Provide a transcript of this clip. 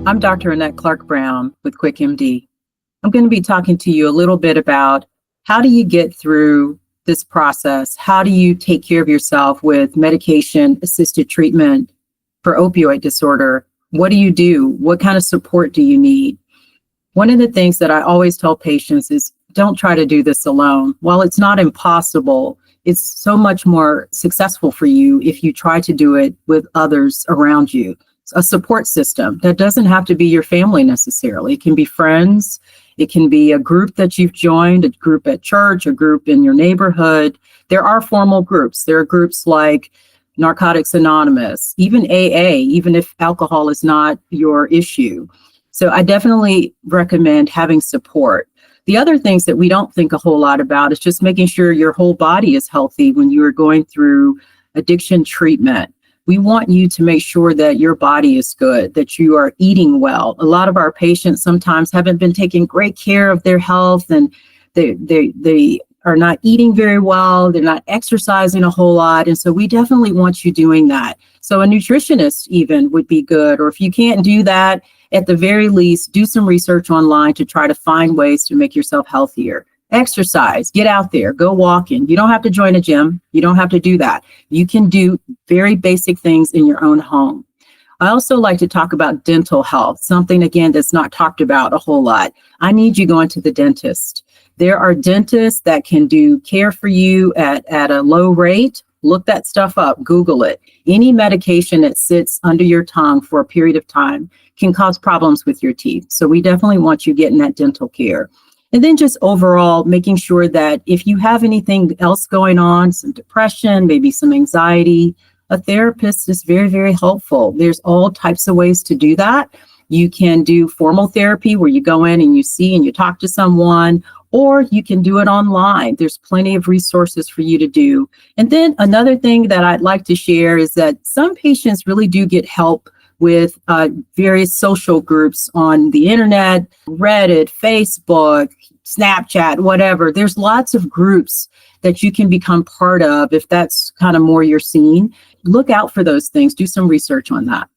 I'm Dr. Annette Clark Brown with QuickMD. I'm going to be talking to you a little bit about how do you get through this process? How do you take care of yourself with medication-assisted treatment for opioid disorder? What do you do? What kind of support do you need? One of the things that I always tell patients is don't try to do this alone. While it's not impossible, it's so much more successful for you if you try to do it with others around you. A support system that doesn't have to be your family necessarily. It can be friends. It can be a group that you've joined, a group at church, a group in your neighborhood. There are formal groups. There are groups like Narcotics Anonymous, even AA, even if alcohol is not your issue. So I definitely recommend having support. The other things that we don't think a whole lot about is just making sure your whole body is healthy when you are going through addiction treatment. We want you to make sure that your body is good, that you are eating well. A lot of our patients sometimes haven't been taking great care of their health, and they are not eating very well. They're not exercising a whole lot. And so we definitely want you doing that. So a nutritionist even would be good. Or if you can't do that, at the very least, do some research online to try to find ways to make yourself healthier. Exercise, get out there, go walking. You don't have to join a gym. You don't have to do that. You can do very basic things in your own home. I also like to talk about dental health, something, again, that's not talked about a whole lot. I need you going to the dentist. There are dentists that can do care for you at a low rate. Look that stuff up, Google it. Any medication that sits under your tongue for a period of time can cause problems with your teeth. So we definitely want you getting that dental care. And then just overall, making sure that if you have anything else going on, some depression, maybe some anxiety, a therapist is very, very helpful. There's all types of ways to do that. You can do formal therapy where you go in and you see and you talk to someone, or you can do it online. There's plenty of resources for you to do. And then another thing that I'd like to share is that some patients really do get help with various social groups on the internet, Reddit, Facebook, Snapchat, whatever. There's lots of groups that you can become part of if that's kind of more your scene. Look out for those things. Do some research on that.